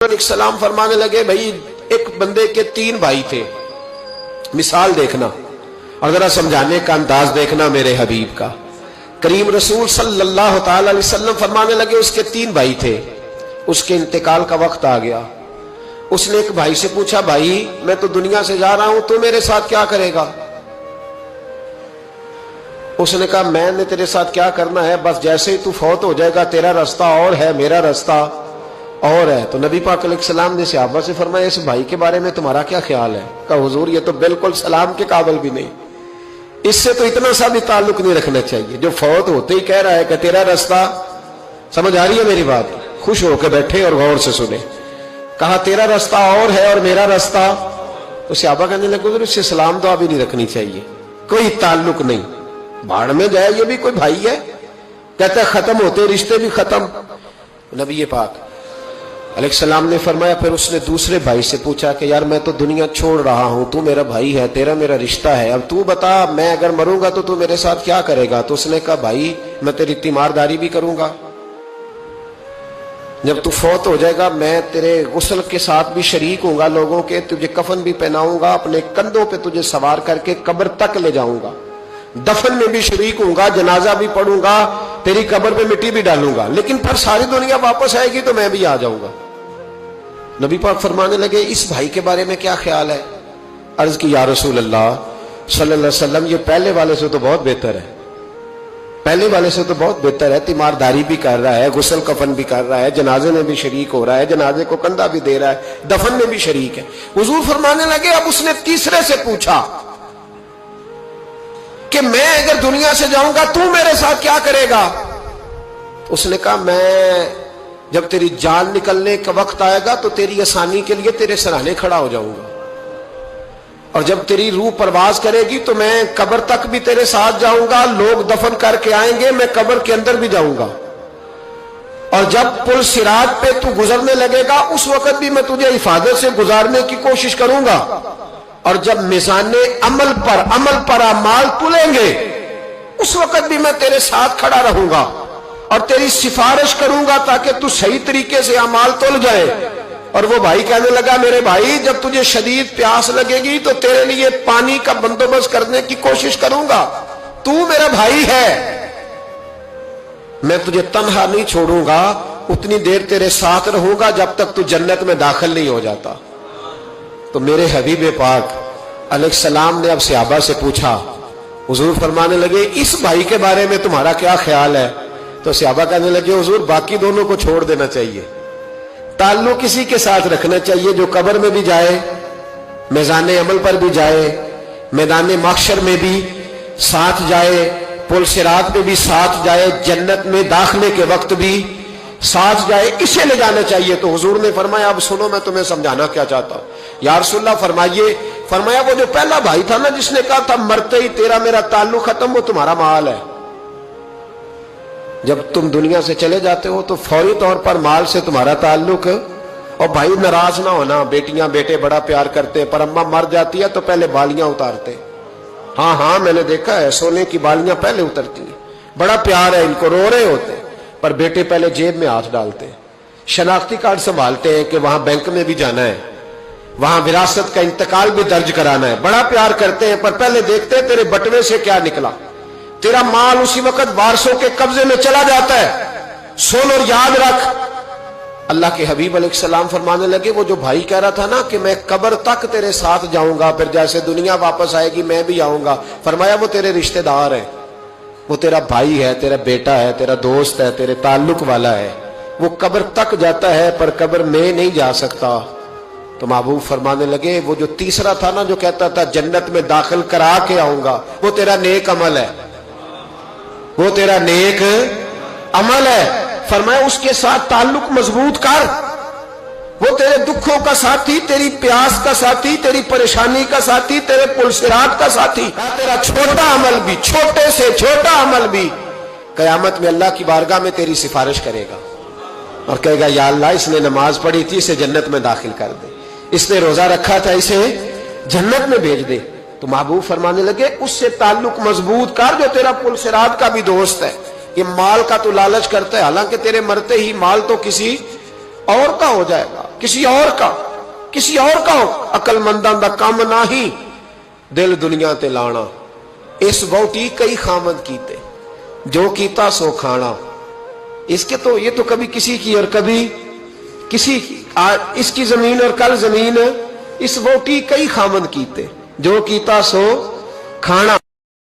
सलाम फरमाने लगे, भाई एक बंदे के 3 भाई थे, मिसाल देखना और जरा समझाने का अंदाज देखना मेरे हबीब का। करीम रसूल सल्लल्लाहु ताला अलैहि वसल्लम फरमाने लगे, उसके 3 भाई थे, उसके इंतकाल का वक्त आ गया। उसने एक भाई से पूछा, भाई मैं तो दुनिया से जा रहा हूं, तू मेरे साथ क्या करेगा? उसने कहा, मैंने तेरे साथ क्या करना है, बस जैसे ही तू फौत हो जाएगा तेरा रास्ता और है, मेरा रास्ता और है। तो नबी पाक अलैहिस्सलाम ने सहाबा से फरमाया, इस भाई के बारे में तुम्हारा क्या ख्याल है? कहा, हुजूर ये तो बिल्कुल सलाम के काबिल भी नहीं, इससे तो इतना सा भी ताल्लुक नहीं रखना चाहिए, जो फौत होते ही कह रहा है कि तेरा रास्ता। समझ आ रही है मेरी बात? खुश होकर बैठे और गौर से सुने। कहा तेरा रास्ता और है और मेरा रास्ता। तो सहाबा कहने लगे, हुजूर इससे सलाम दुआ भी नहीं रखनी चाहिए, कोई ताल्लुक नहीं, भाड़ में जाए, ये भी कोई भाई है? कहता है खत्म होते रिश्ते भी खत्म। नबी पाक अलैहिस्सलाम ने फरमाया, फिर उसने दूसरे भाई से पूछा कि यार मैं तो दुनिया छोड़ रहा हूं, तू मेरा भाई है, तेरा मेरा रिश्ता है, अब तू बता मैं अगर मरूंगा तो तू मेरे साथ क्या करेगा? तो उसने कहा, भाई मैं तेरी तीमारदारी भी करूंगा, जब तू फौत हो जाएगा मैं तेरे गुस्ल के साथ भी शरीक होऊंगा, लोगों के तुझे कफन भी पहनाऊंगा, अपने कंधों पे तुझे सवार करके कब्र तक ले जाऊंगा, दफन में भी शरीक होऊंगा, जनाजा भी पढ़ूंगा, तेरी कब्र पे मिट्टी भी डालूंगा, लेकिन फिर सारी दुनिया वापस आएगी तो मैं भी आ जाऊंगा। नबी पाक फरमाने लगे, इस भाई के बारे में क्या ख्याल है? अर्ज की, या रसूल अल्लाह सल्लल्लाहु अलैहि वसल्लम, ये पहले वाले से तो बहुत बेहतर है, पहले वाले से तो बहुत बेहतर है, तीमारदारी भी कर रहा है, गुस्ल कफन भी कर रहा है, जनाजे में भी शरीक हो रहा है, जनाजे को कंधा भी दे रहा है, दफन में भी शरीक है। हुजूर फरमाने लगे, अब उसने तीसरे से पूछा कि मैं अगर दुनिया से जाऊंगा तू मेरे साथ क्या करेगा? उसने कहा, मैं जब तेरी जान निकलने का वक्त आएगा तो तेरी आसानी के लिए तेरे सराहने खड़ा हो जाऊंगा, और जब तेरी रूह परवाज करेगी तो मैं कब्र तक भी तेरे साथ जाऊंगा, लोग दफन करके आएंगे, मैं कब्र के अंदर भी जाऊंगा, और जब पुल सिरात पे तू गुजरने लगेगा उस वक्त भी मैं तुझे हिफाजत से गुजारने की कोशिश करूंगा, और जब मिजाने अमल पर अमाल तुलेंगे उस वक्त भी मैं तेरे साथ खड़ा रहूंगा और तेरी सिफारिश करूंगा ताकि तू सही तरीके से अमाल तुल जाए। और वो भाई कहने लगा, मेरे भाई जब तुझे शदीद प्यास लगेगी तो तेरे लिए पानी का बंदोबस्त करने की कोशिश करूंगा, तू मेरा भाई है, मैं तुझे तन्हा नहीं छोड़ूंगा, उतनी देर तेरे साथ रहूंगा जब तक तू जन्नत में दाखिल नहीं हो जाता। तो मेरे हबीब पाक अलैहिस्सलाम ने अब सहाबा से पूछा, हुजूर फरमाने लगे, इस भाई के बारे में तुम्हारा क्या ख्याल है? तो सहाबा कहने लगे, हुजूर बाकी दोनों को छोड़ देना चाहिए, ताल्लुक किसी के साथ रखना चाहिए जो कब्र में भी जाए, मैदान अमल पर भी जाए, मैदान महशर में भी साथ जाए, पुल सिरात में भी साथ जाए, जन्नत में दाखिले के वक्त भी साथ जाए, इसे ले जाना चाहिए। तो हुजूर ने फरमाया, अब सुनो मैं तुम्हें समझाना क्या चाहता हूं। या रसूलल्लाह फरमाइए। फरमाया, वो जो पहला भाई था ना जिसने कहा था मरते ही तेरा मेरा ताल्लुक खत्म, वो तुम्हारा माल है। जब तुम दुनिया से चले जाते हो तो फौरी तौर पर माल से तुम्हारा ताल्लुक। और भाई नाराज ना होना, बेटियां बेटे बड़ा प्यार करते हैं, पर अम्मा मर जाती है तो पहले बालियां उतारते। हाँ हाँ मैंने देखा है, सोने की बालियां पहले उतरती हैं, बड़ा प्यार है इनको, रो रहे होते, पर बेटे पहले जेब में हाथ डालते हैं, शनाख्ती कार्ड संभालते हैं कि वहां बैंक में भी जाना है, वहां विरासत का इंतकाल भी दर्ज कराना है, बड़ा प्यार करते हैं, पर पहले देखते हैं तेरे बटवे से क्या निकला। तेरा माल उसी वक्त वारसों के कब्जे में चला जाता है। सुन और याद रख, अल्लाह के हबीब अलैहिस्सलाम फरमाने लगे, वो जो भाई कह रहा था ना कि मैं कब्र तक तेरे साथ जाऊंगा, फिर जैसे दुनिया वापस आएगी मैं भी आऊंगा, फरमाया वो तेरे रिश्तेदार है, वो तेरा भाई है, तेरा बेटा है, तेरा दोस्त है, तेरे ताल्लुक वाला है, वो कब्र तक जाता है पर कब्र में नहीं जा सकता। तो महबूब फरमाने लगे, वो जो तीसरा था ना जो कहता था जन्नत में दाखिल करा के आऊंगा, वो तेरा नेक अमल है, वो तेरा नेक अमल है। फरमाया उसके साथ ताल्लुक मजबूत कर, वो तेरे दुखों का साथी, तेरी प्यास का साथी, तेरी परेशानी का साथी, तेरे पुलसिरात का साथी, तेरा छोटा अमल भी, छोटे से छोटा अमल भी कयामत में अल्लाह की बारगाह में तेरी सिफारिश करेगा और कहेगा, या अल्लाह इसने नमाज पढ़ी थी, इसे जन्नत में दाखिल कर दे, इसने रोजा रखा था, इसे जन्नत में भेज दे। तो महबूब फरमाने लगे, उससे ताल्लुक मजबूत कर जो तेरा पुलसिरात का भी दोस्त है। ये माल का तो लालच करता है, हालांकि तेरे मरते ही माल तो किसी और का हो जाएगा। किसी और का अकलमंदां दा काम नहीं दिल दुनिया ते लाना। इस वोटी कई खामद कीते, जो कीता सो खाना। इसके तो ये तो कभी किसी की और कभी किसी की, इसकी जमीन और कल जमीन। इस वोटी कई खामद कीते, जो कीता सो खाना।